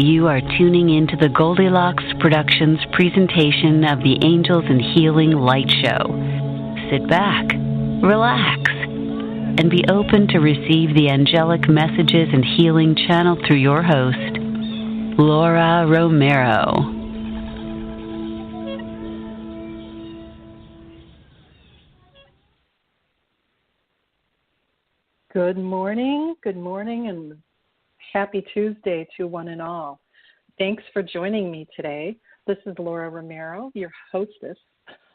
You are tuning into the Goldilocks Productions presentation of the Angels and Healing Light Show. Sit back, relax, and be open to receive the angelic messages and healing channeled through your host, Laura Romeiro. Good morning, and happy Tuesday to one and all. Thanks for joining me today. This is Laura Romeiro, your hostess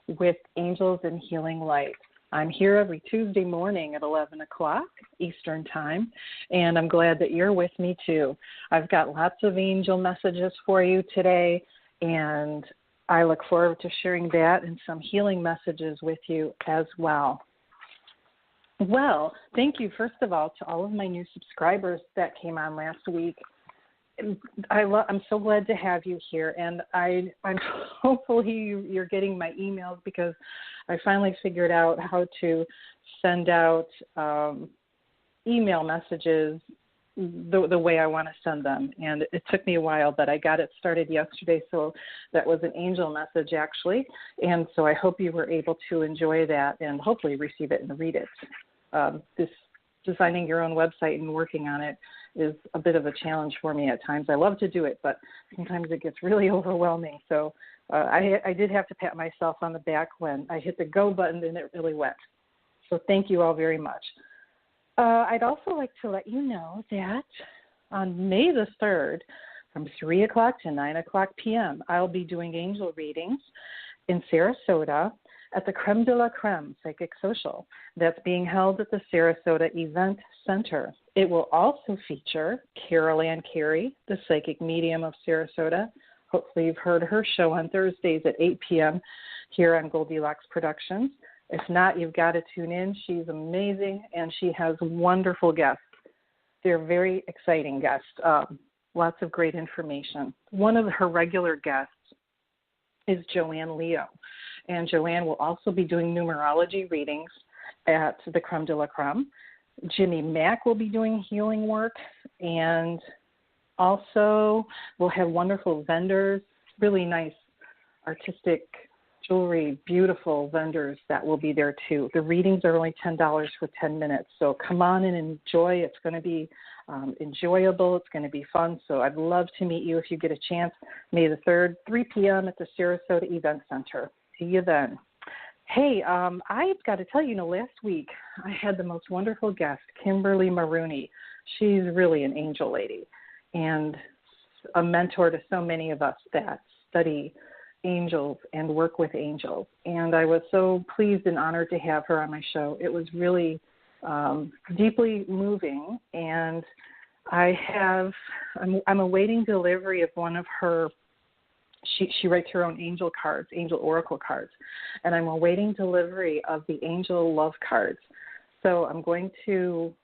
with Angels and Healing Light. I'm here every Tuesday morning at 11 o'clock Eastern Time, and I'm glad that you're with me too. I've got lots of angel messages for you today, and I look forward to sharing that and some healing messages with you as well. Well, thank you, first of all, to all of my new subscribers that came on last week. I'm so glad to have you here, and I'm hopefully you're getting my emails because I finally figured out how to send out email messages the way I want to send them, and it took me a while, but I got it started yesterday, so that was an angel message actually, and so I hope you were able to enjoy that and hopefully receive it and read it. This designing your own website and working on it is a bit of a challenge for me at times. I love to do it, but sometimes it gets really overwhelming, so I did have to pat myself on the back when I hit the go button and it really went. So thank you all very much. I'd also like to let you know that on May the 3rd, from 3 o'clock to 9 o'clock p.m., I'll be doing angel readings in Sarasota at the Creme de la Creme Psychic Social. That's being held at the Sarasota Event Center. It will also feature Carol Ann Carey, the psychic medium of Sarasota. Hopefully you've heard her show on Thursdays at 8 p.m. here on Goldilocks Productions. If not, you've got to tune in. She's amazing, and she has wonderful guests. They're very exciting guests, lots of great information. One of her regular guests is Joanne Leo, and Joanne will also be doing numerology readings at the Creme de la Creme. Jimmy Mack will be doing healing work, and also we'll have wonderful vendors, really nice artistic jewelry, beautiful vendors that will be there too. The readings are only $10 for 10 minutes, so come on and enjoy. It's going to be enjoyable. It's going to be fun, so I'd love to meet you if you get a chance. May the 3rd, 3 p.m. at the Sarasota Event Center. See you then. Hey, I've got to tell you, last week I had the most wonderful guest, Kimberly Maroney. She's really an angel lady and a mentor to so many of us that study angels and work with angels. And I was so pleased and honored to have her on my show. It was really deeply moving, and I'm awaiting delivery of one of her. She writes her own angel cards, angel oracle cards, and I'm awaiting delivery of the angel love cards. So I'm going to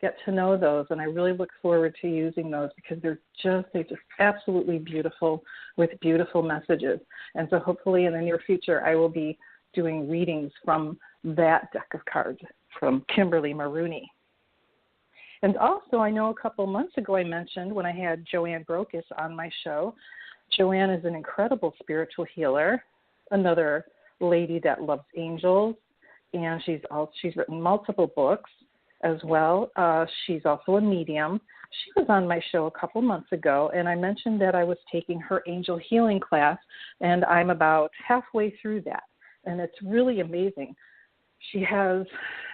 get to know those, and I really look forward to using those because they're just absolutely beautiful with beautiful messages. And so hopefully in the near future I will be doing readings from that deck of cards from Kimberly Maroney. And also, I know a couple months ago I mentioned when I had Joanne Brokus on my show. Joanne is an incredible spiritual healer, another lady that loves angels, and she's written multiple books as well. She's also a medium. She was on my show a couple months ago, and I mentioned that I was taking her angel healing class, and I'm about halfway through that, and it's really amazing. She has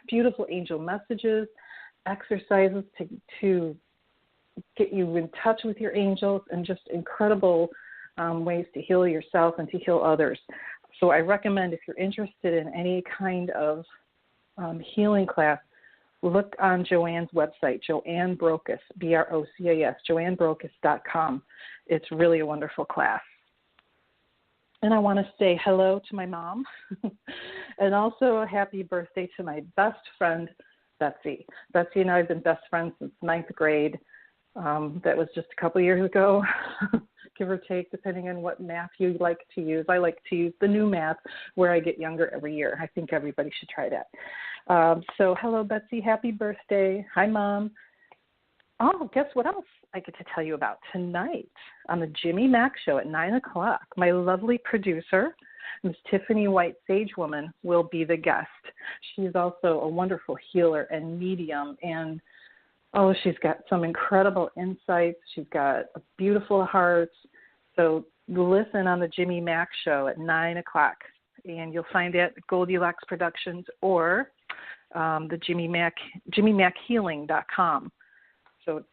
beautiful angel messages, exercises to get you in touch with your angels, and just incredible ways to heal yourself and to heal others. So I recommend, if you're interested in any kind of healing class, look on Joanne's website, Joanne Brokus, B-R-O-C-A-S, joannebrokus.com. It's really a wonderful class. And I want to say hello to my mom and also a happy birthday to my best friend, Betsy. Betsy and I have been best friends since 9th grade. That was just a couple years ago, give or take, depending on what math you like to use. I like to use the new math where I get younger every year. I think everybody should try that. So hello, Betsy. Happy birthday. Hi, Mom. Oh, guess what else I get to tell you about tonight on the Jimmy Mack Show at 9 o'clock? My lovely producer, Ms. Tiffany White Sagewoman, will be the guest. She's also a wonderful healer and medium, and she's got some incredible insights. She's got a beautiful heart. So listen on the Jimmy Mack Show at 9 o'clock, and you'll find it at Goldilocks Productions or the JimmyMackHealing.com. So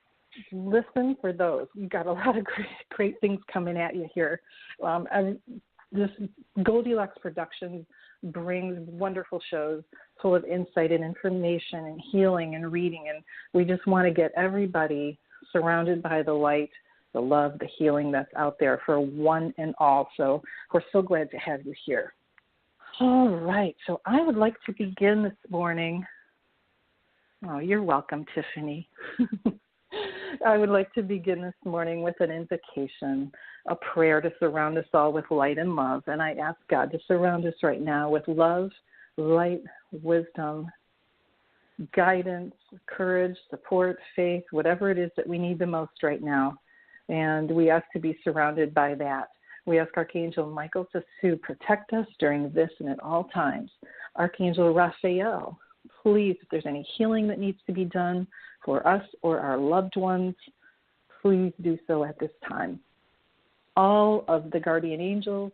listen for those. We've got a lot of great things coming at you here. This Goldilocks Productions brings wonderful shows full of insight and information and healing and reading, and we just want to get everybody surrounded by the light, the love, the healing that's out there for one and all. So we're so glad to have you here. All right, so I would like to begin this morning. Oh, you're welcome, Tiffany. I would like to begin this morning with an invocation, a prayer to surround us all with light and love. And I ask God to surround us right now with love, light, wisdom, guidance, courage, support, faith, whatever it is that we need the most right now. And we ask to be surrounded by that. We ask Archangel Michael to protect us during this and at all times. Archangel Raphael, please, if there's any healing that needs to be done for us or our loved ones, please do so at this time. All of the guardian angels,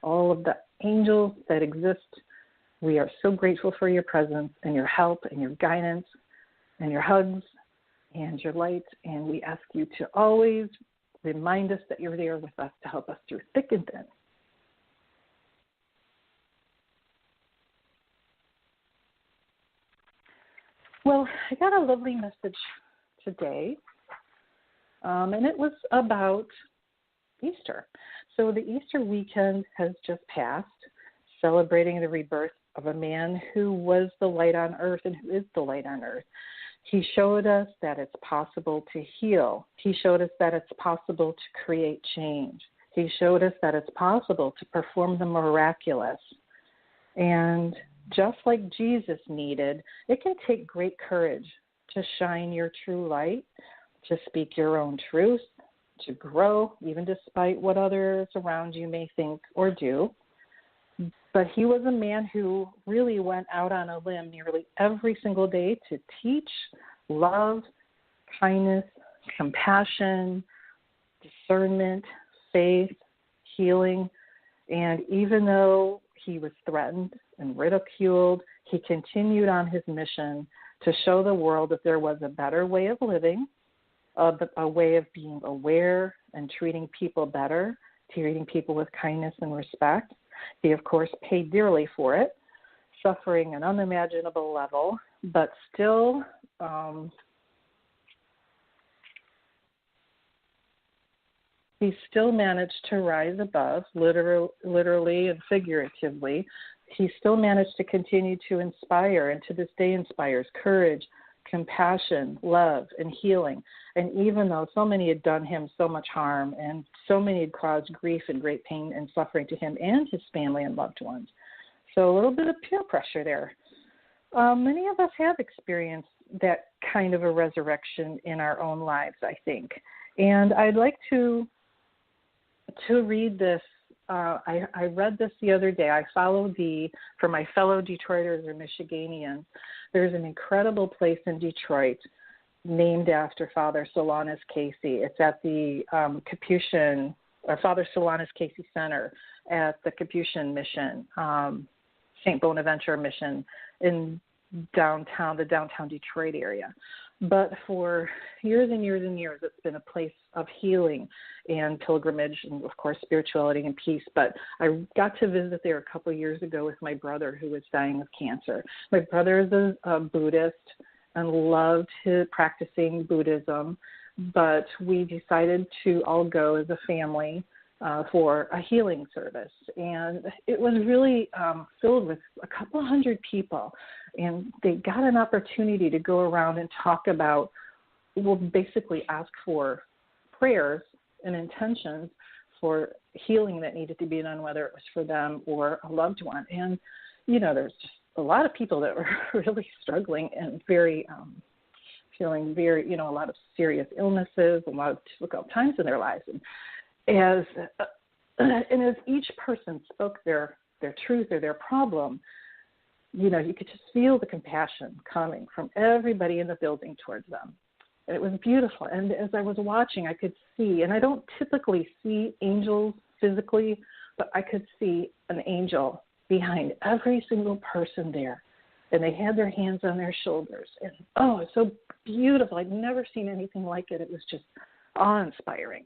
all of the angels that exist, we are so grateful for your presence and your help and your guidance and your hugs and your light. And we ask you to always remind us that you're there with us to help us through thick and thin. Well, I got a lovely message today, and it was about Easter. So the Easter weekend has just passed, celebrating the rebirth of a man who was the light on earth and who is the light on earth. He showed us that it's possible to heal. He showed us that it's possible to create change. He showed us that it's possible to perform the miraculous. And just like Jesus needed, it can take great courage to shine your true light, to speak your own truth, to grow, even despite what others around you may think or do. But he was a man who really went out on a limb nearly every single day to teach love, kindness, compassion, discernment, faith, healing. And even though he was threatened and ridiculed, he continued on his mission to show the world that there was a better way of living, a way of being aware and treating people better, treating people with kindness and respect. He, of course, paid dearly for it, suffering an unimaginable level, but still he still managed to rise above, literally and figuratively. He still managed to continue to inspire, and to this day inspires courage, compassion, love, and healing. And even though so many had done him so much harm and so many had caused grief and great pain and suffering to him and his family and loved ones. So a little bit of peer pressure there. Many of us have experienced that kind of a resurrection in our own lives, I think. And I'd like to read this. I read this the other day. I followed for my fellow Detroiters or Michiganians, there's an incredible place in Detroit named after Father Solanus Casey. It's at the Capuchin, or Father Solanus Casey Center at the Capuchin Mission, St. Bonaventure Mission in the downtown Detroit area. But for years and years and years, it's been a place of healing and pilgrimage and, of course, spirituality and peace. But I got to visit there a couple of years ago with my brother who was dying of cancer. My brother is a Buddhist and loved practicing Buddhism, but we decided to all go as a family for a healing service. And it was really filled with a couple hundred people. And they got an opportunity to go around and talk about, basically ask for prayers and intentions for healing that needed to be done, whether it was for them or a loved one. And, there's just a lot of people that were really struggling and very feeling very, a lot of serious illnesses, a lot of difficult times in their lives. And as each person spoke their truth or their problem, you could just feel the compassion coming from everybody in the building towards them. And it was beautiful. And as I was watching, I could see, and I don't typically see angels physically, but I could see an angel behind every single person there. And they had their hands on their shoulders. And, it's so beautiful. I'd never seen anything like it. It was just awe-inspiring.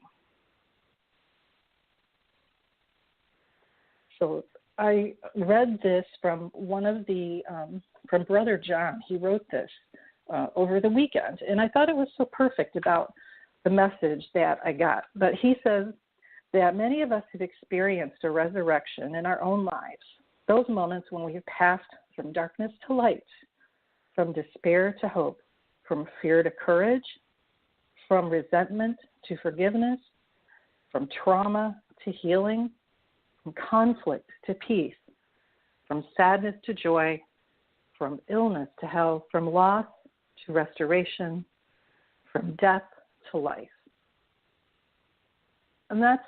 So I read this from from Brother John. He wrote this over the weekend, and I thought it was so perfect about the message that I got. But he says that many of us have experienced a resurrection in our own lives, those moments when we have passed from darkness to light, from despair to hope, from fear to courage, from resentment to forgiveness, from trauma to healing, from conflict to peace, from sadness to joy, from illness to health, from loss to restoration, from death to life. And that's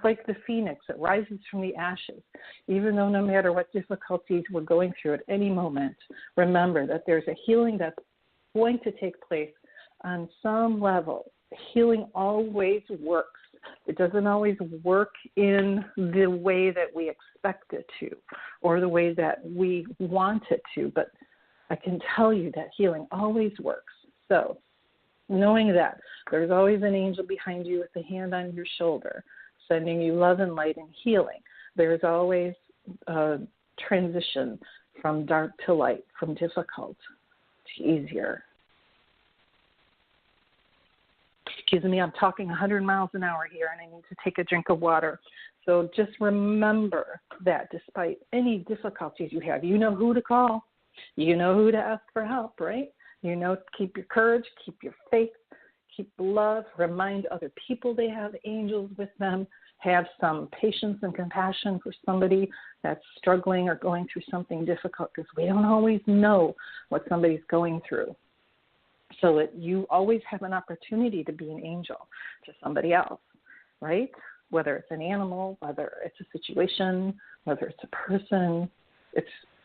like the phoenix that rises from the ashes. Even though no matter what difficulties we're going through at any moment, remember that there's a healing that's going to take place on some level. Healing always works. It doesn't always work in the way that we expect it to or the way that we want it to, but I can tell you that healing always works. So knowing that there's always an angel behind you with a hand on your shoulder, sending you love and light and healing. There's always a transition from dark to light, from difficult to easier. Excuse me, I'm talking 100 miles an hour here, and I need to take a drink of water. So just remember that despite any difficulties you have, you know who to call. You know who to ask for help, right? Keep your courage, keep your faith, keep love, remind other people they have angels with them, have some patience and compassion for somebody that's struggling or going through something difficult, because we don't always know what somebody's going through. So that you always have an opportunity to be an angel to somebody else, right? Whether it's an animal, whether it's a situation, whether it's a person,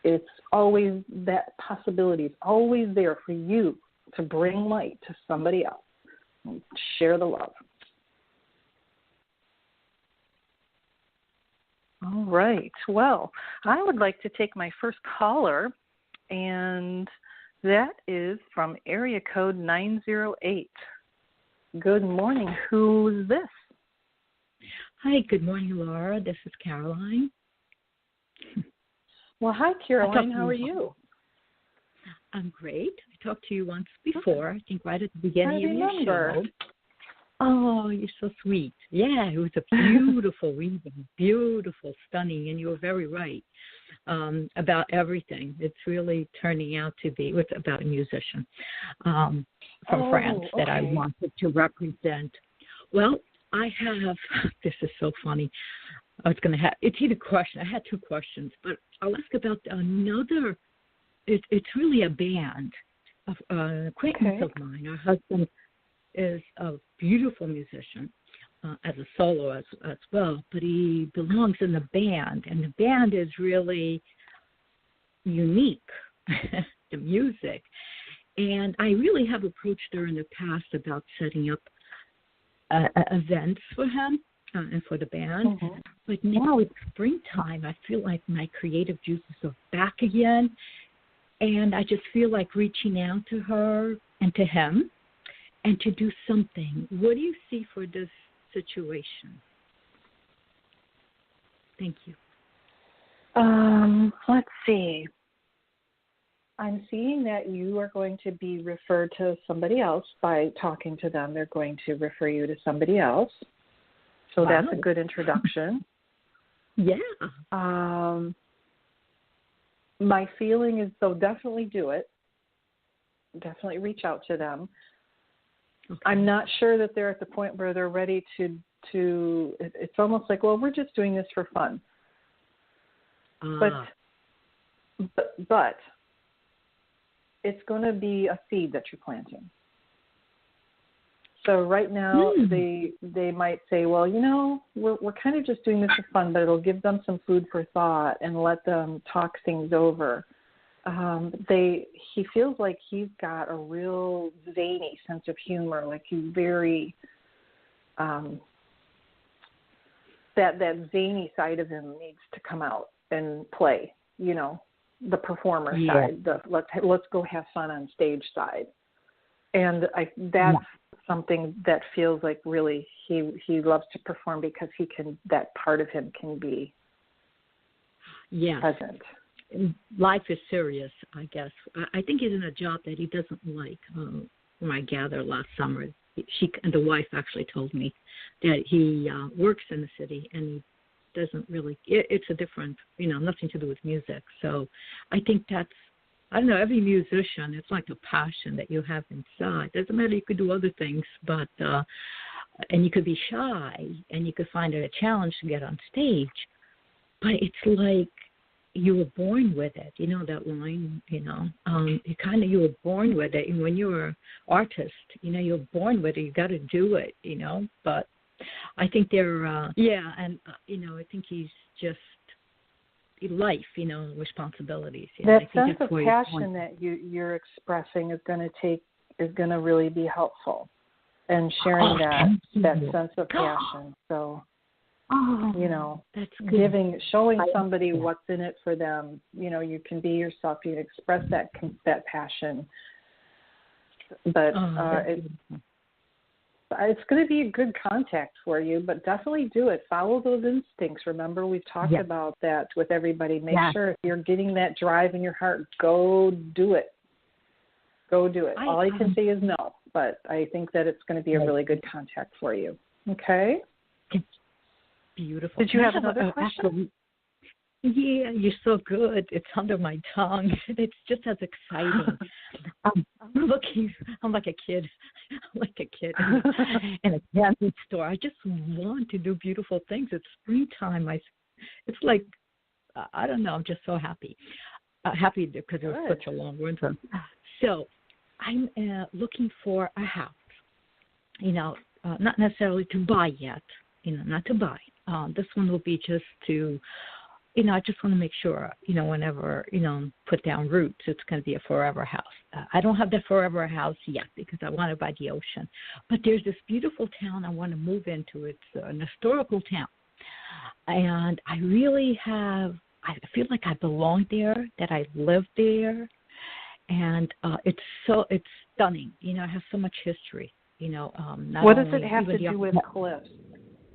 it's always that possibility is always there for you to bring light to somebody else and share the love. All right. Well, I would like to take my first caller, and that is from area code 908. Good morning. Who's this? Hi, good morning, Laura. This is Caroline. Well, hi, Caroline. How are you? I'm great. I talked to you once before, I think right at the beginning of your show. Oh, you're so sweet. Yeah, it was a beautiful reading, beautiful, stunning, and you were very right about everything. It's really turning out to be, it's about a musician from France that I wanted to represent. Well, I have, this is so funny. I was going to have, it's either question, I had two questions, but I'll ask about another, it's really a band, an acquaintance of mine. Our husband is a beautiful musician as a solo as well, but he belongs in the band, and the band is really unique, the music. And I really have approached her in the past about setting up events for him and for the band. Mm-hmm. But now it's springtime. I feel like my creative juices are back again, and I just feel like reaching out to her and to him and to do something. What do you see for this situation? Thank you. Let's see. I'm seeing that you are going to be referred to somebody else by talking to them. They're going to refer you to somebody else. So That's a good introduction. Yeah. My feeling is, so definitely do it. Definitely reach out to them. Okay. I'm not sure that they're at the point where they're ready to it's almost like, well, we're just doing this for fun. But it's going to be a seed that you're planting. So right now they might say, well, we're kind of just doing this for fun, but it'll give them some food for thought and let them talk things over. He feels like he's got a real zany sense of humor, like he's very that zany side of him needs to come out and play, the performer side, the let's go have fun on stage side. And that's something that feels like really he loves to perform because that part of him can be present. Life is serious, I guess. I think he's in a job that he doesn't like. From I gather last summer, the wife actually told me that he works in the city and he doesn't really. It's a different, nothing to do with music. So I think that's. I don't know, every musician, it's like a passion that you have inside. Doesn't matter, you could do other things, but, and you could be shy, and you could find it a challenge to get on stage, but it's like you were born with it, that line, you were born with it, and when you're an artist, you're born with it, you got to do it, but I think they're, I think he's just, life, responsibilities. That sense of passion that you're expressing is going to really be helpful, and sharing that sense of passion. So, that's good. Showing somebody what's in it for them. You can be yourself. You can express that passion. But it's going to be a good contact for you, but definitely do it. Follow those instincts. Remember, we've talked about that with everybody. Make sure if you're getting that drive in your heart, go do it. Go do it. All I can say is no, but I think that it's going to be a really good contact for you. Okay? Beautiful. Did you have another question? Yeah, you're so good. It's under my tongue. It's just as exciting. I'm like a kid. I'm like a kid in a candy store. I just want to do beautiful things. It's springtime. It's like, I don't know. I'm just so happy. Happy because it was such a long winter. So I'm looking for a house, not necessarily to buy yet, not to buy. This one will be just to, I just want to make sure, whenever, put down roots, it's going to be a forever house. I don't have the forever house yet because I want it by the ocean. But there's this beautiful town I want to move into. It's an historical town. And I feel like I belong there, that I live there. And it's stunning. It has so much history. What does it have to do with cliffs?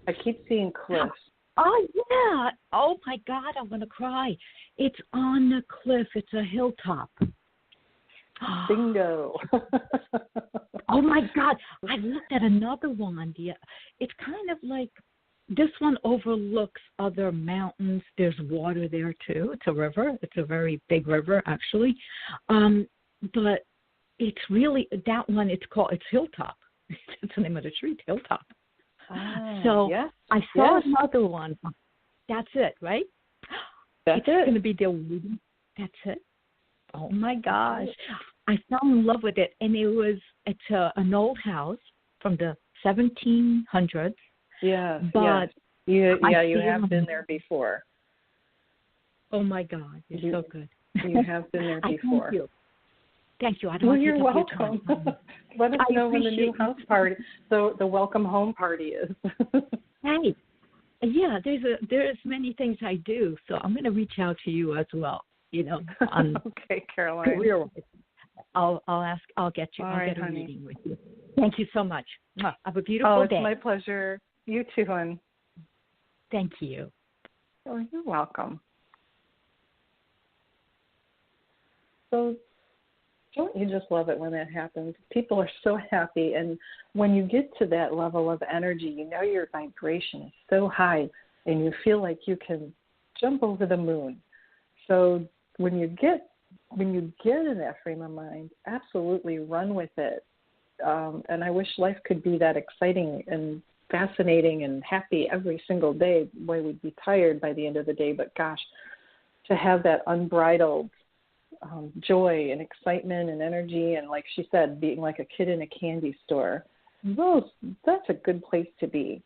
I keep seeing cliffs. Oh, yeah. Oh, my God, I'm going to cry. It's on the cliff. It's a hilltop. Bingo. Oh, my God. I looked at another one. It's kind of like this one overlooks other mountains. There's water there, too. It's a river. It's a very big river, actually. But it's really, that one, it's Hilltop. That's the name of the street, Hilltop. So I saw another one. That's it, right? That's it's going to be the wedding. That's it. Oh my gosh! I fell in love with it, and it's an old house from the 1700s. Yeah, but you have been there before. Oh my God, you're so good. You have been there before. Thank you. Thank you. I don't You're welcome. Let us know when the new house party, the welcome home party is. Hey, yeah, there's many things I do, so I'm going to reach out to you as well. Okay, Caroline. I'll ask. I'll get you. I'll get a meeting with you. Thank you so much. Have a beautiful day. Oh, it's my pleasure. You too, hon. Thank you. Oh, you're welcome. So, don't you just love it when that happens? People are so happy, and when you get to that level of energy, your vibration is so high, and you feel like you can jump over the moon. So when you get in that frame of mind, absolutely run with it. And I wish life could be that exciting and fascinating and happy every single day. Boy, we'd be tired by the end of the day, but gosh, to have that unbridled joy and excitement and energy, and like she said, being like a kid in a candy store, that's a good place to be.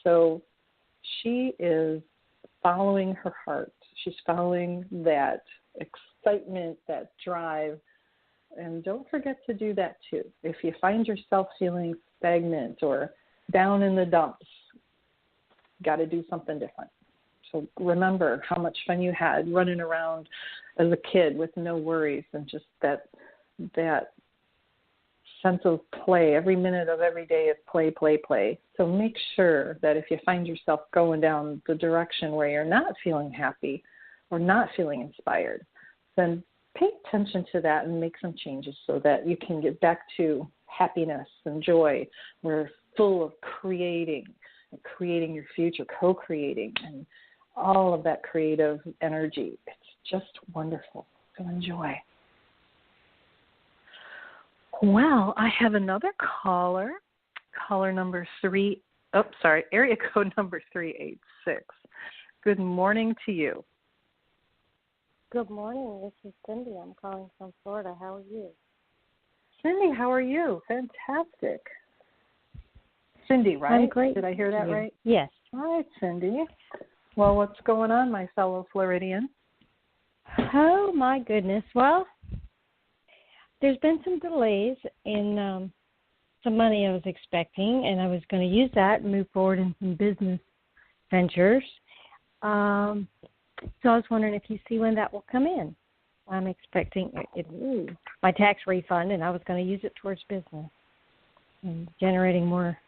So she is following her heart. She's following that excitement, that drive. And don't forget to do that too. If you find yourself feeling stagnant or down in the dumps, got to do something different. So remember how much fun you had running around as a kid with no worries and just that sense of play. Every minute of every day is play, play, play. So make sure that if you find yourself going down the direction where you're not feeling happy or not feeling inspired, then pay attention to that and make some changes so that you can get back to happiness and joy. We're full of creating your future, co-creating, and all of that creative energy. It's just wonderful. So enjoy. Well, I have another caller number area code number 386. Good morning to you. Good morning. This is Cindy. I'm calling from Florida. How are you? Cindy, how are you? Fantastic. Cindy, right? I'm great. Did I hear that right? Yes. All right, Cindy. Well, what's going on, my fellow Floridian? Oh, my goodness. Well, there's been some delays in some money I was expecting, and I was going to use that and move forward in some business ventures. So I was wondering if you see when that will come in. I'm expecting my tax refund, and I was going to use it towards business and generating more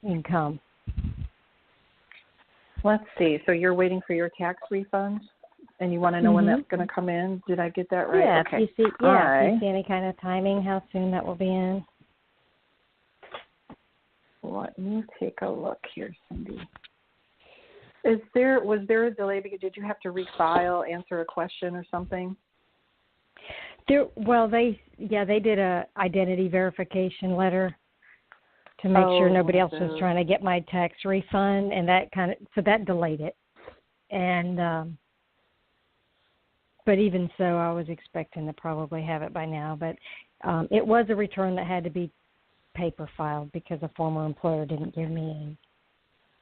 income. Let's see. So you're waiting for your tax refund, and you want to know when that's going to come in? Did I get that right? Yeah. Okay. If you see any kind of timing, how soon that will be in. Let me take a look here, Cindy. Was there a delay because did you have to refile, answer a question or something? They did a identity verification letter to make sure nobody else was trying to get my tax refund, and so that delayed it. And but even so, I was expecting to probably have it by now. But it was a return that had to be paper filed because a former employer didn't give me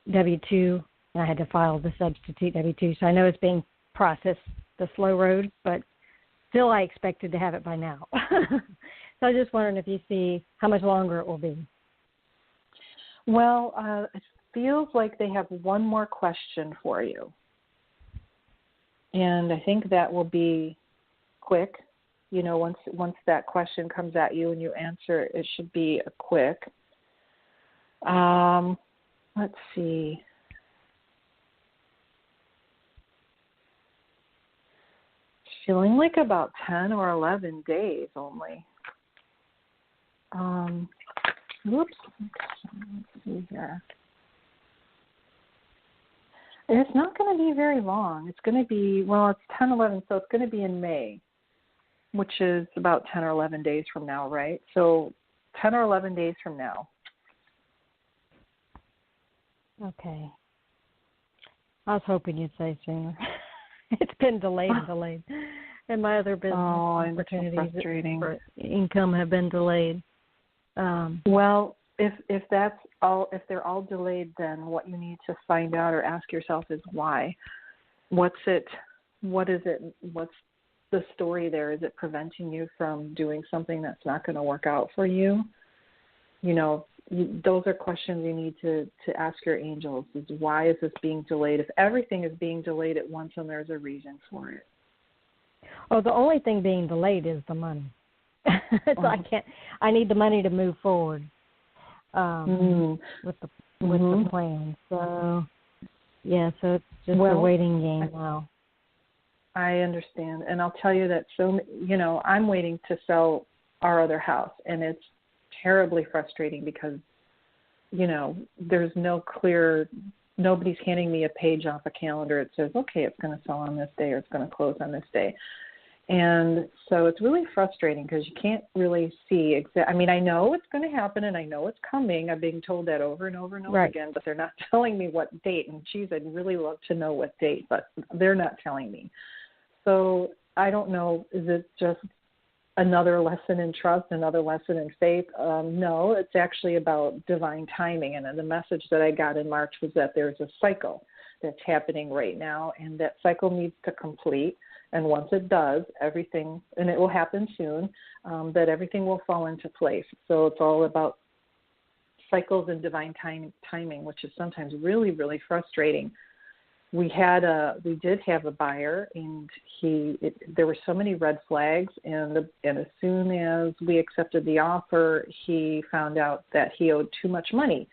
a W-2, and I had to file the substitute W-2. So I know it's being processed the slow road, but still I expected to have it by now. So I was just wondering if you see how much longer it will be. Well, it feels like they have one more question for you. And I think that will be quick. You know, once that question comes at you and you answer it, it should be a quick. Let's see. Feeling like about 10 or 11 days only. Let's see here. It's not going to be very long. It's going to be, it's 10, 11, so it's going to be in May, which is about 10 or 11 days from now, right? So 10 or 11 days from now. Okay. I was hoping you'd say sooner. It's been delayed. And my other business opportunities for income have been delayed. Well, if that's all, if they're all delayed, then what you need to find out or ask yourself is why. What's it? What is it? What's the story there? Is it preventing you from doing something that's not going to work out for you? You know, those are questions you need to ask your angels. Is why is this being delayed? If everything is being delayed at once, then there's a reason for it. Oh, the only thing being delayed is the money. I need the money to move forward with the plan. So, so it's just a waiting game now. I understand. And I'll tell you that, I'm waiting to sell our other house, and it's terribly frustrating because, there's nobody's handing me a page off a calendar. It says, okay, it's going to sell on this day or it's going to close on this day. And so it's really frustrating because you can't really see I know it's going to happen and I know it's coming. I'm being told that over and over and over again, but they're not telling me what date. And geez, I'd really love to know what date, but they're not telling me. So I don't know, is it just another lesson in trust, another lesson in faith. No, it's actually about divine timing. And the message that I got in March was that there's a cycle that's happening right now, and that cycle needs to complete. And once it does, everything, and it will happen soon, that everything will fall into place. So it's all about cycles and divine timing, which is sometimes really, really frustrating. We did have a buyer, and there were so many red flags, and as soon as we accepted the offer, he found out that he owed too much money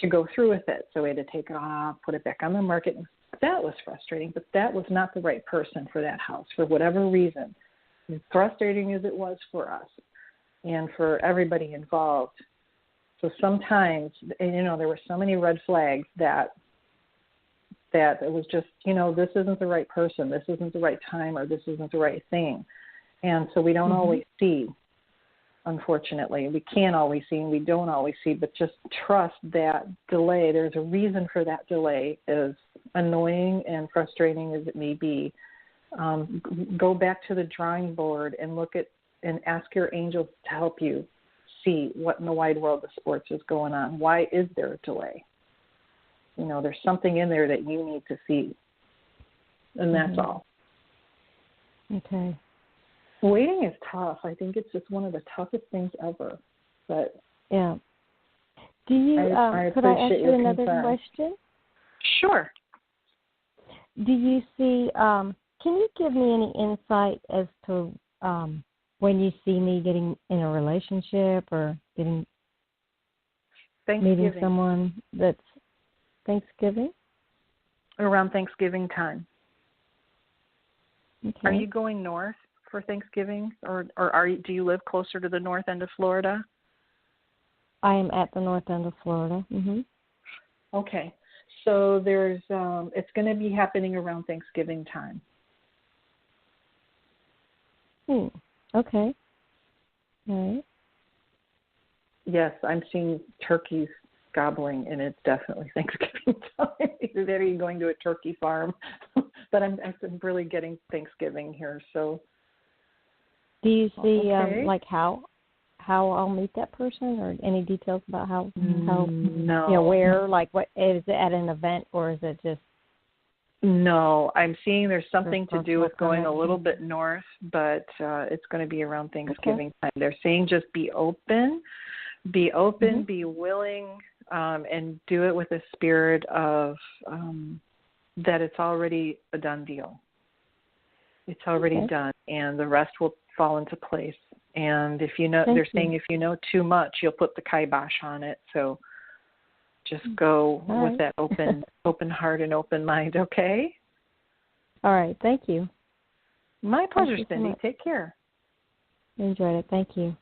to go through with it. So we had to take it off, put it back on the market. That was frustrating, but that was not the right person for that house for whatever reason. As frustrating as it was for us and for everybody involved. So sometimes, there were so many red flags that it was just, this isn't the right person, this isn't the right time, or this isn't the right thing. And so we don't always see, unfortunately. We can't always see, and we don't always see, but just trust that delay. There's a reason for that delay, as annoying and frustrating as it may be. Go back to the drawing board and look at and ask your angels to help you see what in the wide world of sports is going on. Why is there a delay? There's something in there that you need to see. And that's all. Okay. Waiting is tough. I think it's just one of the toughest things ever. But yeah. Do you could I ask you another question? Sure. Do you see can you give me any insight as to when you see me getting in a relationship or meeting someone that's Thanksgiving? Around Thanksgiving time. Okay. Are you going north for Thanksgiving, or do you live closer to the north end of Florida? I am at the north end of Florida. Okay. So there's it's going to be happening around Thanksgiving time. Okay. All right. Yes, I'm seeing turkeys gobbling, and it's definitely Thanksgiving time. Either that or you're going to a turkey farm. But I'm really getting Thanksgiving here. So, do you see like how I'll meet that person, or any details about how no, where, like what is it at an event, or is it just? No, I'm seeing there's something to do with going a little bit north, but it's going to be around Thanksgiving time. They're saying just be open, be willing, and do it with a spirit of that it's already a done deal. It's already done, and the rest will fall into place. And if they're saying if you know too much, you'll put the kibosh on it. So just go with that open heart and open mind, okay? All right, thank you. My pleasure, Cindy. So take care. Enjoyed it. Thank you.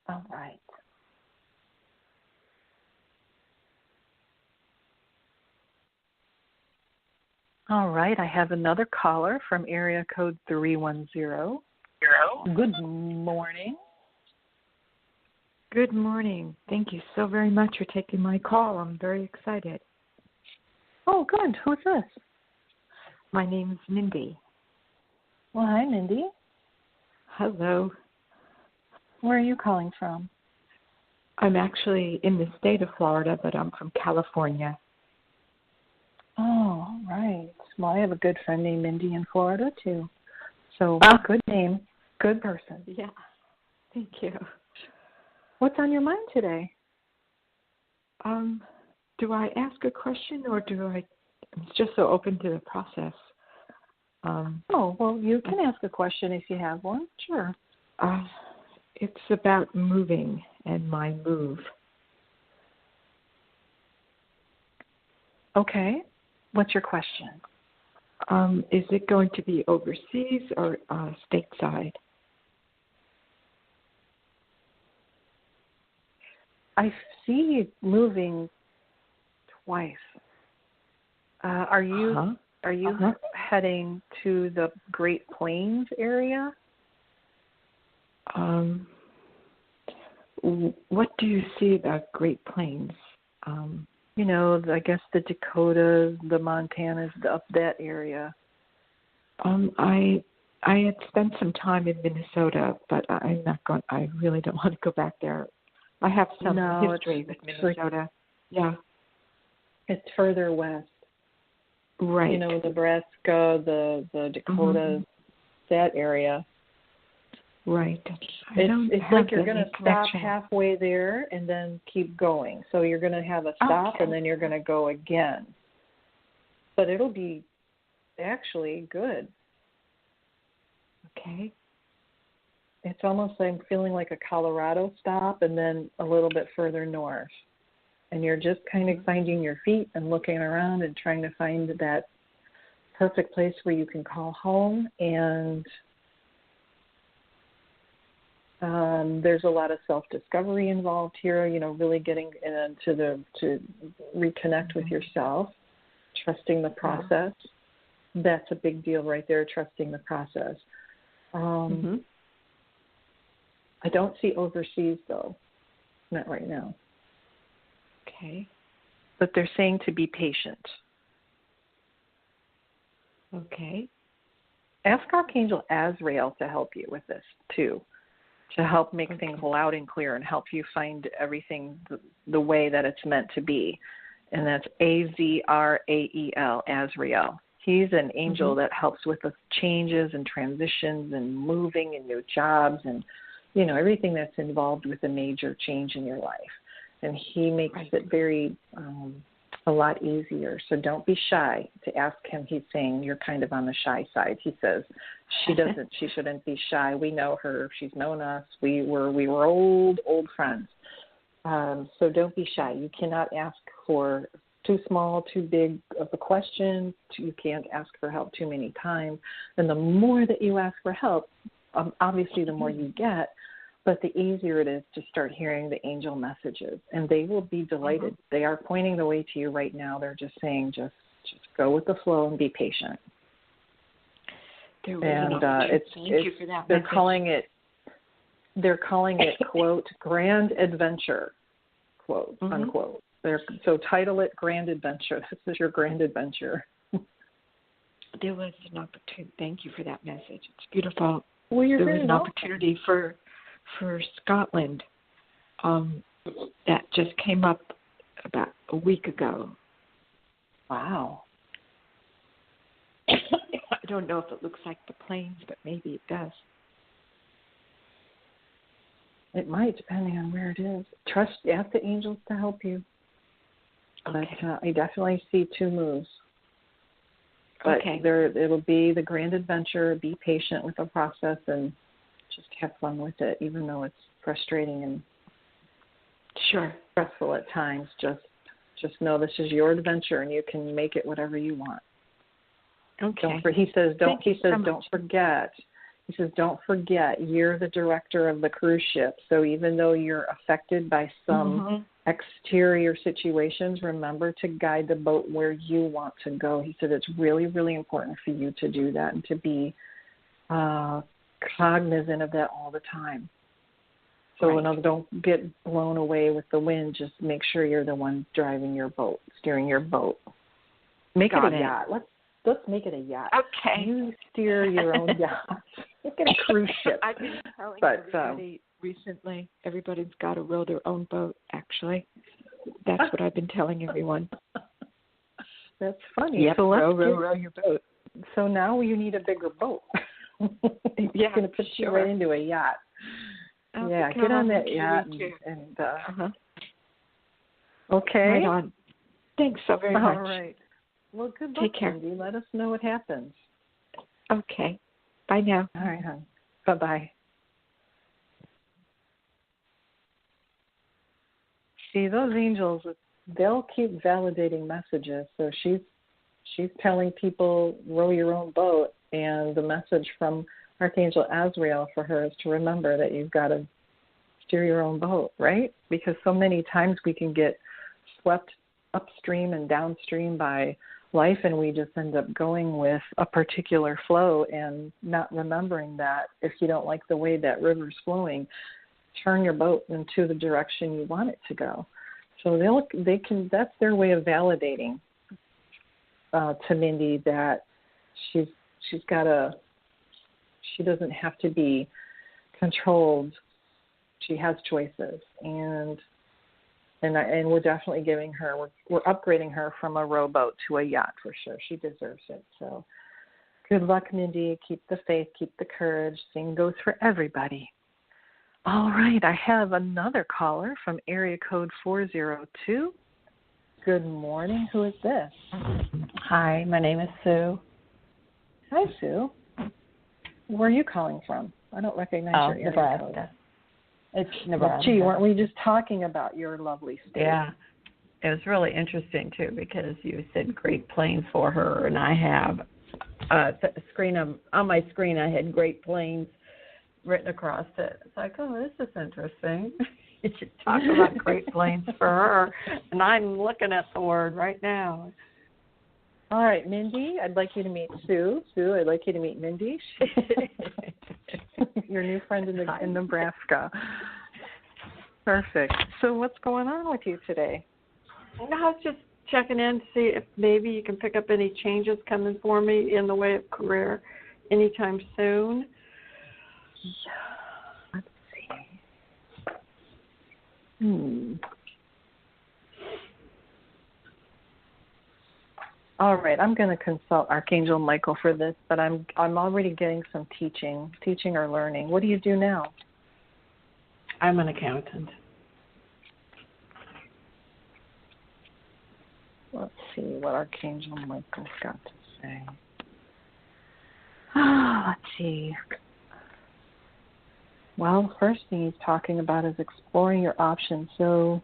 All right. All right, I have another caller from area code 310. Good morning. Good morning. Thank you so very much for taking my call. I'm very excited. Oh, good. Who's this? My name's Mindy. Well, hi, Mindy. Hello. Where are you calling from? I'm actually in the state of Florida, but I'm from California. Oh, right. Well, I have a good friend named Mindy in Florida, too. So, good name, good person. Yeah. Thank you. What's on your mind today? Do I ask a question, or I'm just so open to the process. Well, you can ask a question if you have one. Sure. It's about moving and my move. Okay. What's your question? Is it going to be overseas or stateside? I see you moving twice. Are you heading to the Great Plains area? What do you see about Great Plains? I guess the Dakotas, the Montanas, up that area. I I had spent some time in Minnesota, but I'm not going. I really don't want to go back there. I have some history with Minnesota. Yeah, it's further west. Right. You know, Nebraska, the Dakotas, that area. Right. It's like you're going to stop halfway there and then keep going. So you're going to have a stop and then you're going to go again. But it'll be actually good. Okay. It's almost like I'm feeling like a Colorado stop and then a little bit further north. And you're just kind of finding your feet and looking around and trying to find that perfect place where you can call home. And there's a lot of self-discovery involved here, you know, really getting to reconnect with yourself, trusting the process. That's a big deal right there, trusting the process. I don't see overseas, though. Not right now. Okay. But they're saying to be patient. Okay. Ask Archangel Azrael to help you with this, too, to help make things loud and clear and help you find everything the way that it's meant to be. And that's Azrael, Azrael. He's an angel that helps with the changes and transitions and moving and new jobs and, you know, everything that's involved with a major change in your life. And he makes it very a lot easier. So don't be shy to ask him. He's saying you're kind of on the shy side. He says she shouldn't be shy. We know her. She's known us. We were old friends. So don't be shy. You cannot ask for too small, too big of a question. You can't ask for help too many times. And the more that you ask for help, obviously the more you get, but the easier it is to start hearing the angel messages. And they will be delighted. They are pointing the way to you right now. They're just saying, just go with the flow and be patient. Thank you for that. They're calling it, quote, grand adventure, quote, unquote. So title it Grand Adventure. This is your grand adventure. There was an opportunity. Thank you for that message. It's beautiful. Well, there was an opportunity for Scotland that just came up about a week ago. Wow. I don't know if it looks like the planes, but maybe it does. It might, depending on where it is. Ask the angels to help you. Okay. But I definitely see two moves. But it'll be the grand adventure. Be patient with the process and just have fun with it, even though it's frustrating and stressful at times. Just know this is your adventure, and you can make it whatever you want. Okay. He says, don't forget. He says, don't forget, you're the director of the cruise ship. So even though you're affected by some exterior situations, remember to guide the boat where you want to go. He said it's really, really important for you to do that and to be cognizant of that all the time. So don't get blown away with the wind. Just make sure you're the one driving your boat, steering your boat. Make it a yacht. Let's make it a yacht. Okay. You steer your own yacht. Make it a cruise ship. I've been telling everybody recently, everybody's got to row their own boat, actually. That's what I've been telling everyone. That's funny. Yep, so row your boat. So now you need a bigger boat. It's going to put you right into a yacht. Get on that yacht and okay. Right on. Thanks so very much. All right. Well, good luck, Take care. Cindy. Let us know what happens. Okay. Bye now. All right, hon. Bye-bye. See, those angels, they'll keep validating messages. So she's telling people, row your own boat, and the message from Archangel Azrael for her is to remember that you've got to steer your own boat, right? Because so many times we can get swept upstream and downstream by life, and we just end up going with a particular flow and not remembering that if you don't like the way that river's flowing, turn your boat into the direction you want it to go. So they can. That's their way of validating to Mindy that she's got to She doesn't have to be controlled. She has choices, and we're definitely giving her, we're upgrading her from a rowboat to a yacht for sure. She deserves it. So good luck, Mindy. Keep the faith, keep the courage. Same goes for everybody. All right, I have another caller from area code 402. Good morning. Who is this? Hi, my name is Sue. Hi, Sue. Where are you calling from? I don't recognize your area Nebraska. code. It's Nebraska. Gee, weren't we just talking about your lovely state? Yeah. It was really interesting, too, because you said Great Plains for her, and I have a screen on my screen, I had Great Plains written across it. It's like, oh, this is interesting. You should talk about Great Plains for her, and I'm looking at the word right now. All right, Mindy, I'd like you to meet Sue. Sue, I'd like you to meet Mindy. Your new friend in Nebraska. Perfect. So what's going on with you today? I was just checking in to see if maybe you can pick up any changes coming for me in the way of career anytime soon. Let's see. All right, I'm going to consult Archangel Michael for this, but I'm already getting some teaching or learning. What do you do now? I'm an accountant. Let's see what Archangel Michael's got to say. Let's see. Well, the first thing he's talking about is exploring your options. So,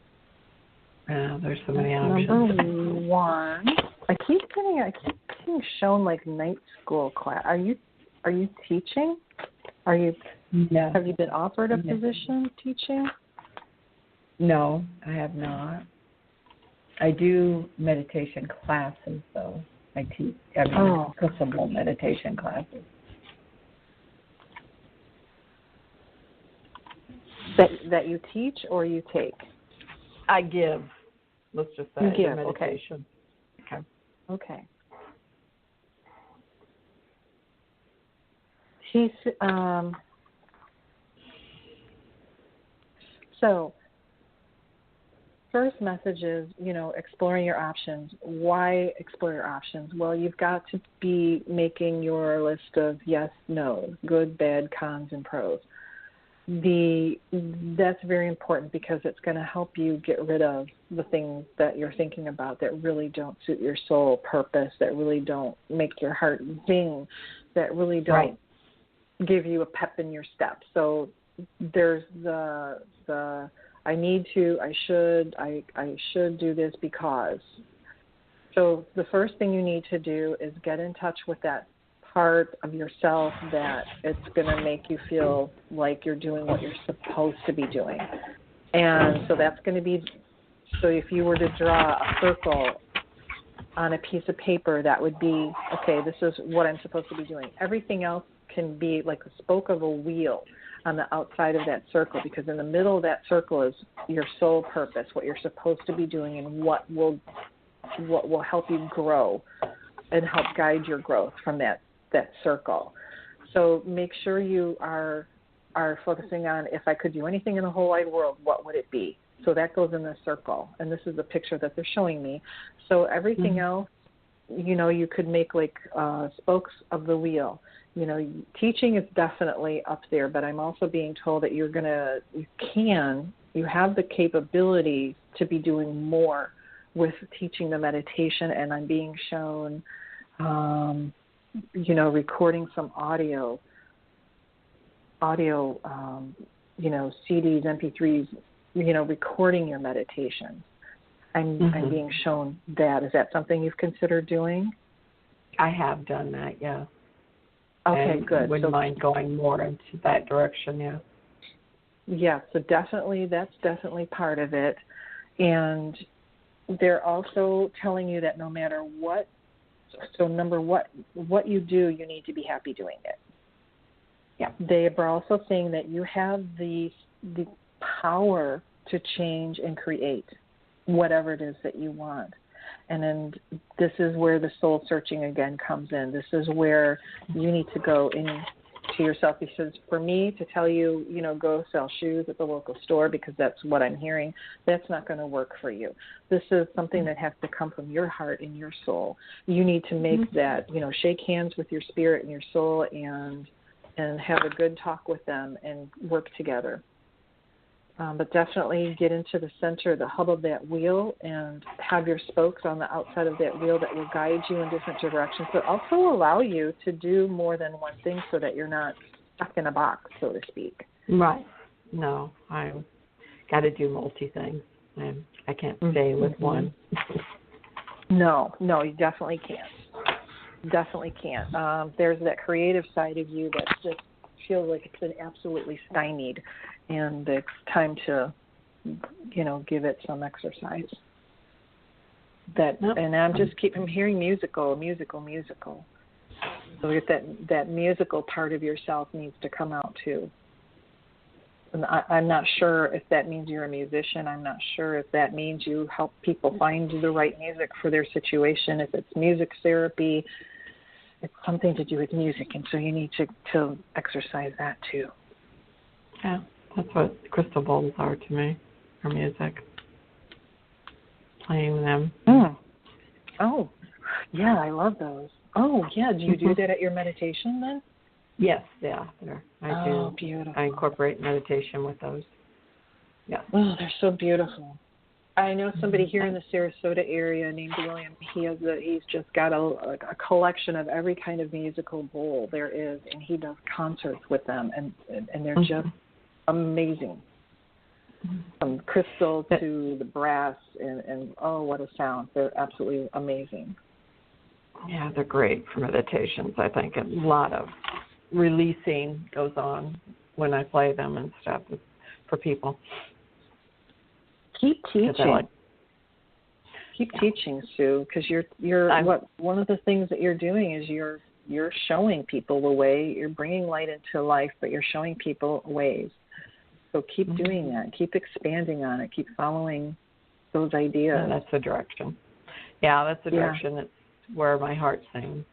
there's so many options. Number one, I keep getting shown like night school class. Are you teaching? No. Have you been offered a position teaching? No, I have not. I do meditation classes, though. I teach principal meditation classes. That you teach or you take? I give. Let's just say you give. meditation. Okay. He's so first message is, exploring your options. Why explore your options? Well, you've got to be making your list of yes, no, good, bad, cons, and pros. That's very important because it's going to help you get rid of the things that you're thinking about that really don't suit your soul purpose, that really don't make your heart zing, that really don't give you a pep in your step. So there's the I need to, I should do this because. So the first thing you need to do is get in touch with that part of yourself that it's going to make you feel like you're doing what you're supposed to be doing. And so that's going to be, so if you were to draw a circle on a piece of paper, that would be, okay, this is what I'm supposed to be doing. Everything else can be like a spoke of a wheel on the outside of that circle, because in the middle of that circle is your soul purpose, what you're supposed to be doing, and what will help you grow and help guide your growth from that circle. So make sure you are focusing on, if I could do anything in the whole wide world, what would it be? So that goes in the circle, and this is the picture that they're showing me. So everything else, you could make like spokes of the wheel. Teaching is definitely up there, but I'm also being told that you have the capability to be doing more with teaching the meditation, and I'm being shown, recording some audio, CDs, MP3s, recording your meditation. I'm being shown that. Is that something you've considered doing? I have done that, yeah. Okay, and good. Wouldn't mind going more into that direction, yeah. Yeah, so that's definitely part of it. And they're also telling you that no matter what, what you do, you need to be happy doing it. Yeah. They are also saying that you have the power to change and create whatever it is that you want. And then this is where the soul searching again comes in. This is where you need to go into to yourself, because for me to tell you, go sell shoes at the local store because that's what I'm hearing, that's not going to work for you. This is something that has to come from your heart and your soul. You need to make that, shake hands with your spirit and your soul and have a good talk with them and work together. But definitely get into the center, the hub of that wheel, and have your spokes on the outside of that wheel that will guide you in different directions, but also allow you to do more than one thing so that you're not stuck in a box, so to speak. Right. No, I got to do multi-things. I can't stay with one. No, you definitely can't. Definitely can't. There's that creative side of you that just feels like it's been absolutely stymied, and it's time to, give it some exercise. And I'm hearing musical. So that musical part of yourself needs to come out too. And I'm not sure if that means you're a musician. I'm not sure if that means you help people find the right music for their situation. If it's music therapy, it's something to do with music, and so you need to exercise that too. Yeah, that's what crystal bowls are to me, or music. Playing them. Oh, yeah, I love those. Oh, yeah, do you do that at your meditation then? Yes, yeah, I do. Oh, beautiful. I incorporate meditation with those. Yeah. Oh, they're so beautiful. I know somebody here in the Sarasota area named William. He's just got a collection of every kind of musical bowl there is, and he does concerts with them, and they're just amazing. From crystal to the brass, and oh, what a sound. They're absolutely amazing. Yeah, they're great for meditations, I think. A lot of releasing goes on when I play them and stuff for people. Keep teaching. Keep teaching, Sue, because one of the things that you're doing is you're showing people the way. You're bringing light into life, but you're showing people ways. So keep doing that. Keep expanding on it. Keep following those ideas. And that's the direction. Yeah, that's the direction. It's where my heart sings,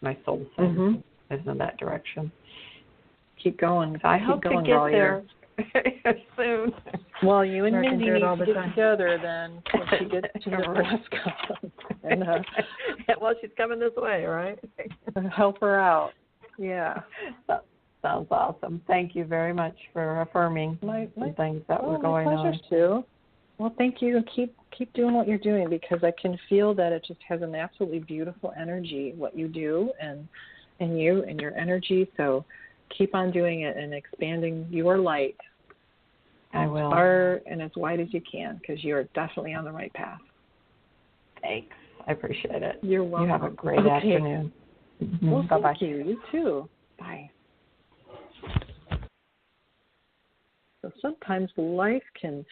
my soul sings. Is in that direction. Keep going. So I hope to get there soon. Well, you and Mindy need to get together then when she gets to Nebraska. And, well, she's coming this way, right? Help her out. Yeah. That sounds awesome. Thank you very much for affirming the things that were going on. My pleasure, Sue. Well, thank you. Keep doing what you're doing, because I can feel that it just has an absolutely beautiful energy, what you do, and you and your energy. So keep on doing it and expanding your light. I will. As far and as wide as you can, because you're definitely on the right path. Thanks. I appreciate it. You're welcome. You have a great afternoon. Well, Bye-bye. thank you. You too. Bye. So sometimes life can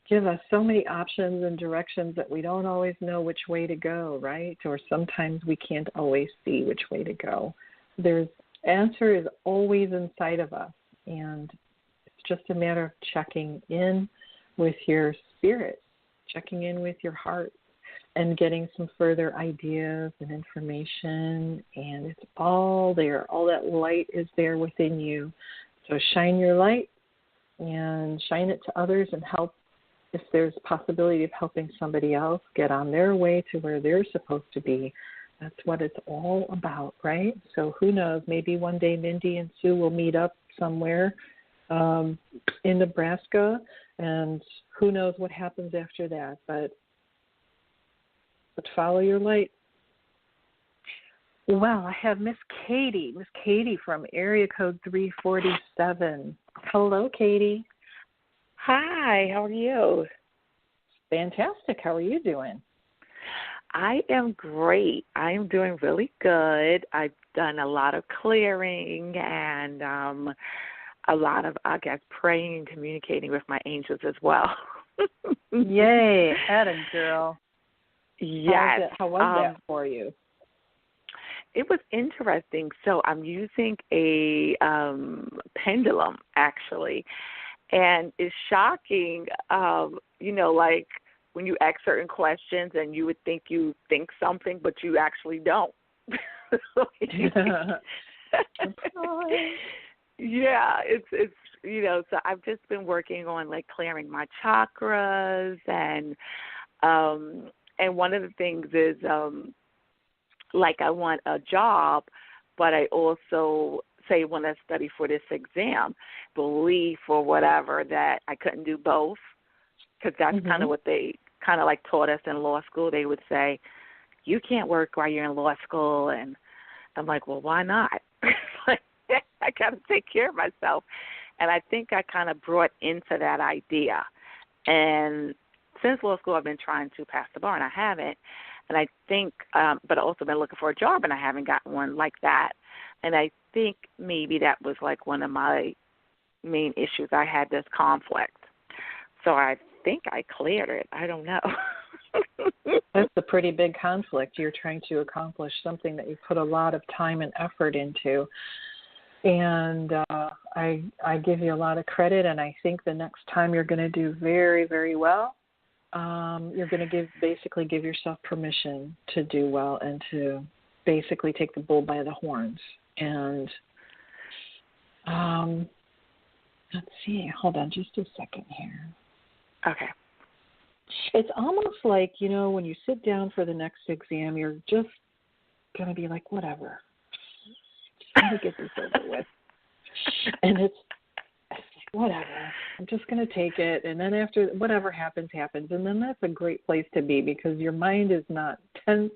give us so many options and directions that we don't always know which way to go, right? Or sometimes we can't always see which way to go. There's answer is always inside of us, and it's just a matter of checking in with your spirit, checking in with your heart, and getting some further ideas and information, and it's all there. All that light is there within you. So shine your light and shine it to others, and help if there's a possibility of helping somebody else get on their way to where they're supposed to be. That's what it's all about, right? So who knows, maybe one day Mindy and Sue will meet up somewhere in Nebraska, and who knows what happens after that. But follow your light. Well, I have Miss Katie from area code 347. Hello, Katie. Hi, how are you? Fantastic. How are you doing? I am great. I am doing really good. I've done a lot of clearing and a lot of, praying and communicating with my angels as well. Yay. Atta girl. Yes. How was that for you? It was interesting. So I'm using a pendulum, actually. And it's shocking, like when you ask certain questions and you would think you think something, but you actually don't. Yeah, it's so I've just been working on like clearing my chakras and one of the things is like I want a job, but I also say when I study for this exam, believe or whatever that I couldn't do both, because that's kind of what they kind of like taught us in law school. They would say, you can't work while you're in law school, and I'm like, well, why not? Like, I got to take care of myself. And I think I kind of brought into that idea. And since law school, I've been trying to pass the bar, and I haven't. And I think, but I've also been looking for a job, and I haven't gotten one like that. And I think maybe that was like one of my main issues. I had this conflict. So I think I cleared it. I don't know. That's a pretty big conflict. You're trying to accomplish something that you put a lot of time and effort into. And I give you a lot of credit, and I think the next time you're going to do very, very well. You're going to basically give yourself permission to do well and to basically take the bull by the horns. And let's see. Hold on just a second here. Okay. It's almost like, when you sit down for the next exam, you're just going to be like, whatever. Let me get this over with. And it's whatever. I'm just going to take it. And then after whatever happens, happens. And then that's a great place to be, because your mind is not tense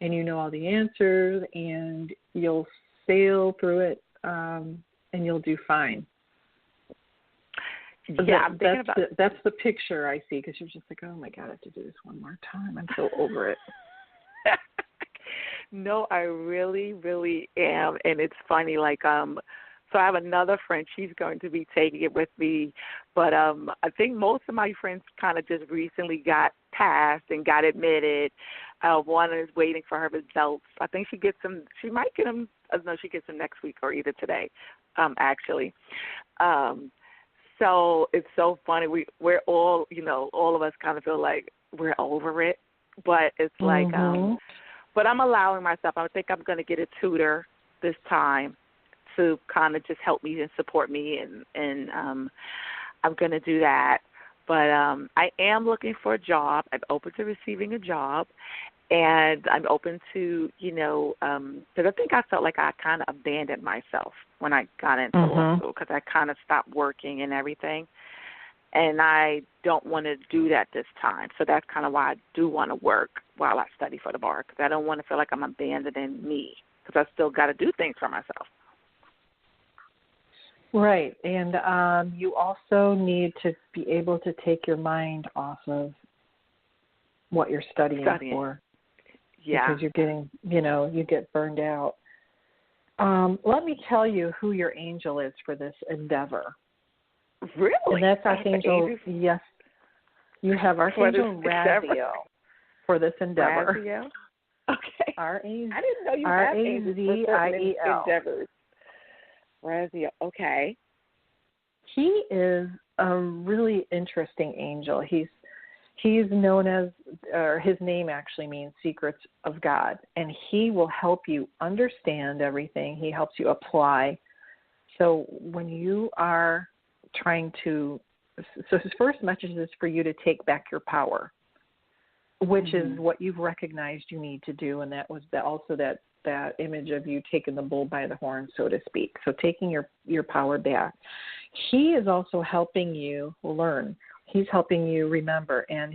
and you know all the answers, and you'll sail through it, and you'll do fine. Yeah, that's the picture I see, because you're just like, oh my God, I have to do this one more time. I'm so over it. No, I really, really am. And it's funny, like, so I have another friend. She's going to be taking it with me. But I think most of my friends kind of just recently got passed and got admitted. One is waiting for her results. I think she gets them. She might get them. No, she gets them next week or either today, actually. So it's so funny. We're all, all of us kind of feel like we're over it. But it's like, but I'm allowing myself. I think I'm going to get a tutor this time to kind of just help me and support me, and I'm going to do that. But I am looking for a job. I'm open to receiving a job, and I'm open to, because I think I felt like I kind of abandoned myself when I got into law school, because I kind of stopped working and everything. And I don't want to do that this time. So that's kind of why I do want to work while I study for the bar, because I don't want to feel like I'm abandoning me, because I still got to do things for myself. Right. And you also need to be able to take your mind off of what you're studying. For. Yeah. Because you're getting, you get burned out. Let me tell you who your angel is for this endeavor. Really? And that's Archangel, yes. You have Archangel Raziel for this endeavor. Raziel? Okay. I didn't know you had Raziel. endeavors. Raziel, okay. He is a really interesting angel. He's known as, or his name actually means Secrets of God, and he will help you understand everything. He helps you apply. So when you are trying to, so his first message is for you to take back your power, which is what you've recognized you need to do, and that was also that image of you taking the bull by the horn, so to speak. So taking your power back. He is also helping you learn. He's helping you remember, and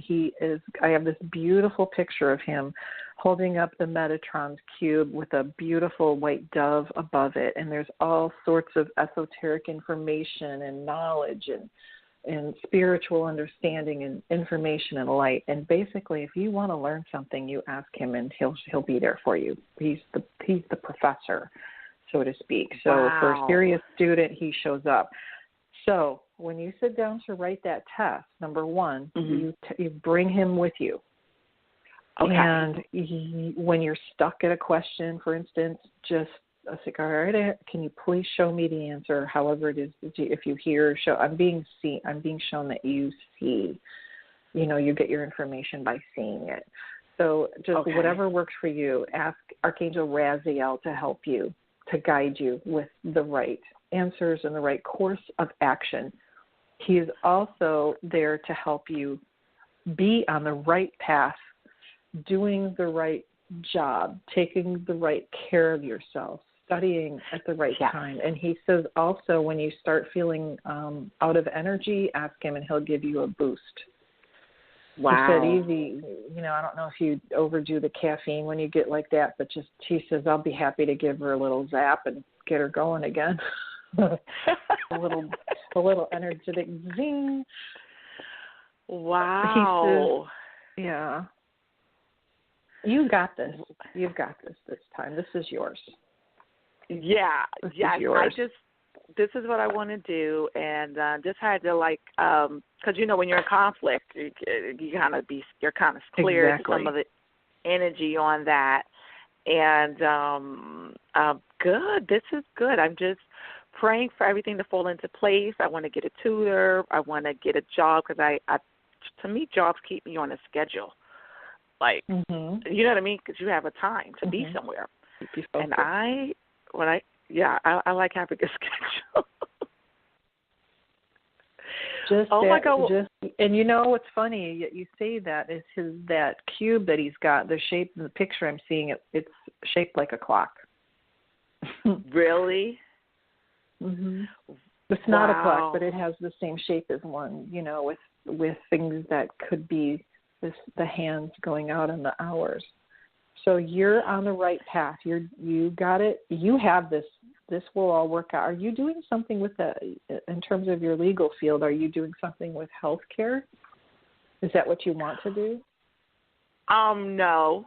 I have this beautiful picture of him holding up the Metatron's cube with a beautiful white dove above it, and there's all sorts of esoteric information and knowledge and spiritual understanding and information and light. And basically, if you want to learn something, you ask him, and he'll be there for you. He's the professor, so to speak. So for a serious student, he shows up. So when you sit down to write that test, number one, you bring him with you. Okay. And when you're stuck at a question, for instance, just say, all right, can you please show me the answer, however it is, if you hear or show, I'm being shown that you see, you get your information by seeing it. So just whatever works for you, ask Archangel Raziel to help you to guide you with the right answers and the right course of action. He is also there to help you be on the right path, doing the right job, taking the right care of yourself, studying at the right time. And he says also, when you start feeling out of energy, ask him and he'll give you a boost. Wow. He said, easy, I don't know if you overdo the caffeine when you get like that, but just, he says, I'll be happy to give her a little zap and get her going again. a little energetic zing. Wow. He says, yeah. You got this. You've got this time. This is yours. Yeah. This is yours. This is what I want to do, and just had to because when you're in conflict, you're kind of clear some of the energy on that, and good. This is good. I'm just praying for everything to fall into place. I want to get a tutor. I want to get a job because to me, jobs keep me on a schedule. You know what I mean? Because you have a time to be somewhere, and I like having a schedule. My God! And what's funny? You say that is that cube that he's got. The shape in the picture I'm seeing, it's shaped like a clock. Really? It's not a clock, but it has the same shape as one. With things that could be the hands going out and the hours. So you're on the right path. You got it. You have this. This will all work out. Are you doing something with that in terms of your legal field? Are you doing something with healthcare? Is that what you want to do? No.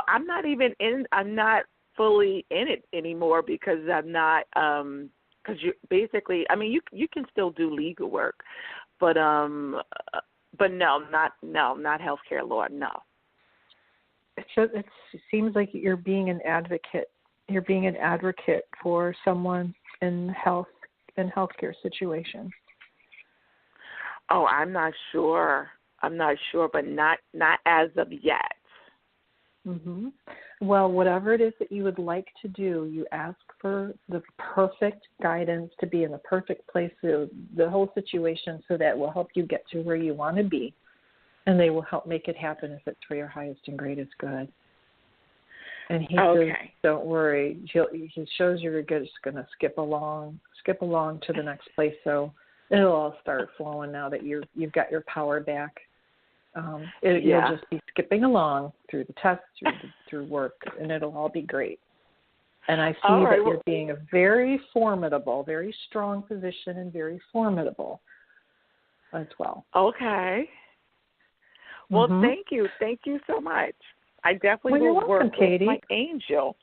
I'm not even in. I'm not fully in it anymore because I'm not. Because you basically, you can still do legal work, but no, not healthcare law. No. It seems like you're being an advocate. You're being an advocate for someone in healthcare situation. Oh, I'm not sure, but not as of yet. Well, whatever it is that you would like to do, you ask for the perfect guidance to be in the perfect place of the whole situation, so that will help you get to where you want to be. And they will help make it happen if it's for your highest and greatest good. And he says, don't worry. He shows you're just going to skip along to the next place. So it'll all start flowing now that you've got your power back. You'll just be skipping along through the tests, through work, and it'll all be great. And I see that you're being a very formidable, very strong position and very formidable as well. Okay. Well, thank you. Thank you so much. I definitely will work with my angel.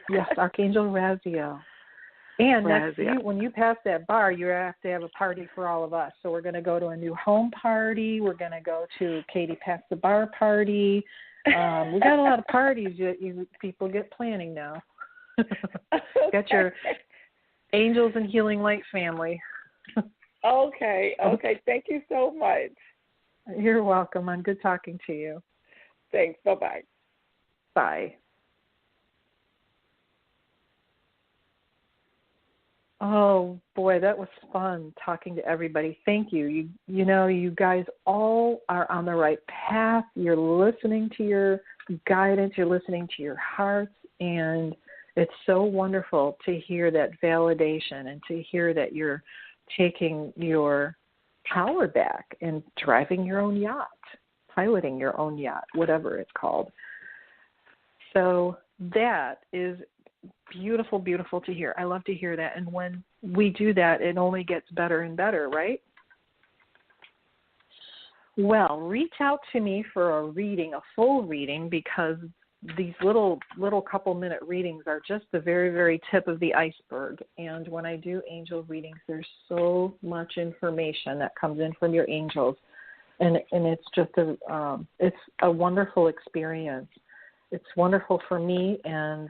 Yes, Archangel Raziel. And next when you pass that bar, you have to have a party for all of us. So we're going to go to a new home party. We're going to go to Katie Pass the Bar party. We got a lot of parties you people get planning now. Got your Angels and Healing Light family. Okay. Thank you so much. You're welcome. I'm good talking to you. Thanks. Bye-bye. Bye. Oh, boy, that was fun talking to everybody. Thank you. You guys all are on the right path. You're listening to your guidance. You're listening to your hearts. And it's so wonderful to hear that validation and to hear that you're taking your power back and driving your own yacht, piloting your own yacht, whatever it's called. So that is beautiful, beautiful to hear. I love to hear that. And when we do that, it only gets better and better, right? Well, reach out to me for a reading, a full reading, because these little couple minute readings are just the very, very tip of the iceberg. And when I do angel readings, there's so much information that comes in from your angels. And it's just it's a wonderful experience. It's wonderful for me, and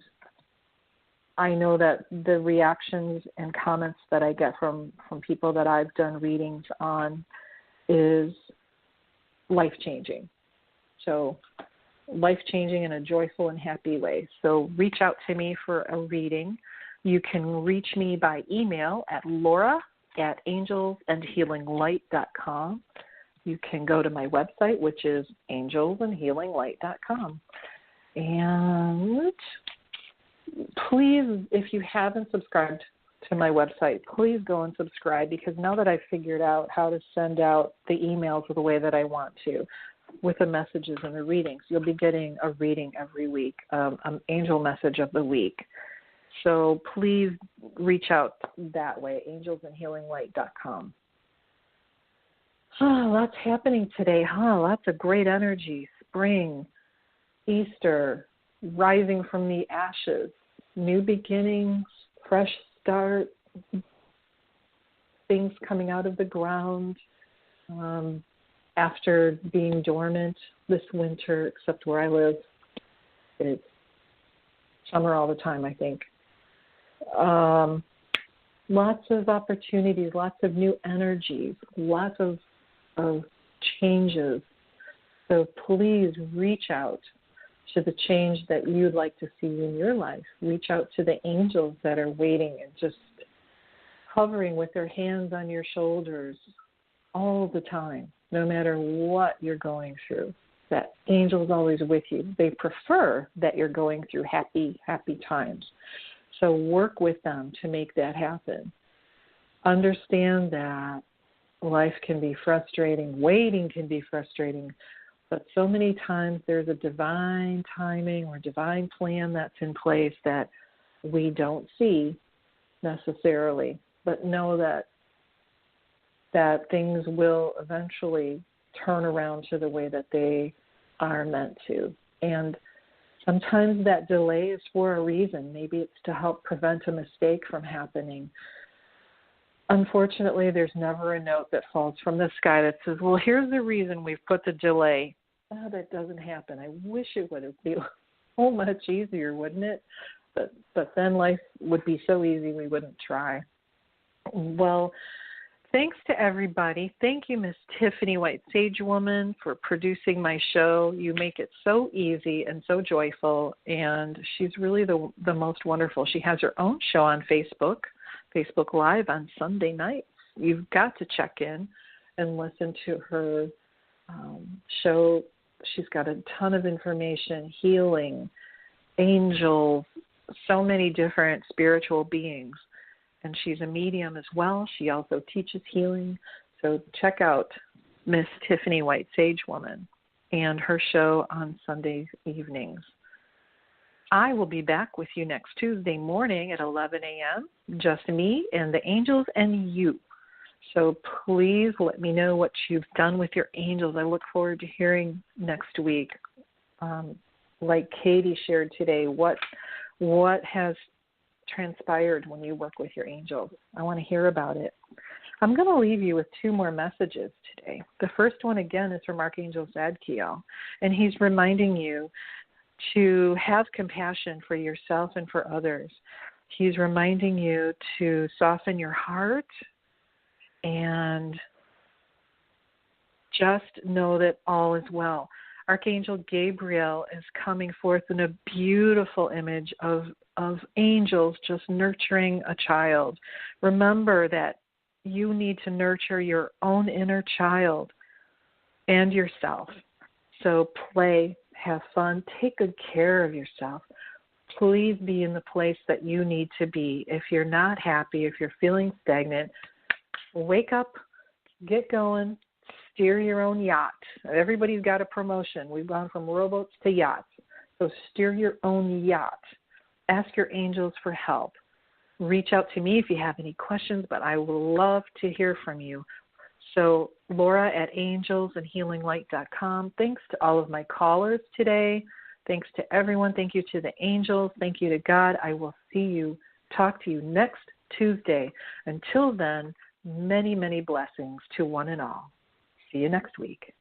I know that the reactions and comments that I get from people that I've done readings on is life-changing. So life-changing in a joyful and happy way. So reach out to me for a reading. You can reach me by email at laura@angelsandhealinglight.com. You can go to my website, which is angelsandhealinglight.com. And please, if you haven't subscribed to my website, please go and subscribe, because now that I've figured out how to send out the emails the way that I want to, with the messages and the readings, you'll be getting a reading every week, an angel message of the week. So please reach out that way, angelsandhealinglight.com. Lots happening today, Lots of great energy. Spring, Easter, rising from the ashes, new beginnings, fresh start, things coming out of the ground after being dormant this winter, except where I live. It's summer all the time, I think. Lots of opportunities, lots of new energies, lots of changes. So please reach out to the change that you'd like to see in your life. Reach out to the angels that are waiting and just hovering with their hands on your shoulders all the time, no matter what you're going through. That angel's always with you. They prefer that you're going through happy, happy times. So work with them to make that happen. Understand that life can be frustrating. Waiting can be frustrating. But so many times there's a divine timing or divine plan that's in place that we don't see necessarily, but know that things will eventually turn around to the way that they are meant to. And sometimes that delay is for a reason. Maybe it's to help prevent a mistake from happening. Unfortunately, there's never a note that falls from the sky that says, well, here's the reason we've put the delay. Oh, that doesn't happen. I wish it would be so much easier, wouldn't it? But then life would be so easy we wouldn't try. Well, thanks to everybody. Thank you, Miss Tiffany White Sage Woman, for producing my show. You make it so easy and so joyful, and she's really the most wonderful. She has her own show on Facebook Live on Sunday nights. You've got to check in and listen to her show. She's got a ton of information, healing, angels, so many different spiritual beings. And she's a medium as well. She also teaches healing. So check out Miss Tiffany White Sage Woman and her show on Sunday evenings. I will be back with you next Tuesday morning at 11 a.m., just me and the angels and you. So please let me know what you've done with your angels. I look forward to hearing next week. Like Katie shared today, what has transpired when you work with your angels. I want to hear about it. I'm going to leave you with two more messages today. The first one, again, is from Archangel Zadkiel, and he's reminding you to have compassion for yourself and for others. He's reminding you to soften your heart and just know that all is well. Archangel Gabriel is coming forth in a beautiful image of angels just nurturing a child. Remember that you need to nurture your own inner child and yourself. So play, have fun, take good care of yourself. Please be in the place that you need to be. If you're not happy, if you're feeling stagnant, wake up, get going, steer your own yacht. Everybody's got a promotion. We've gone from rowboats to yachts. So steer your own yacht. Ask your angels for help. Reach out to me if you have any questions, but I will love to hear from you. So Laura at angelsandhealinglight.com. Thanks to all of my callers today. Thanks to everyone. Thank you to the angels. Thank you to God. I will talk to you next Tuesday. Until then, many, many blessings to one and all. See you next week.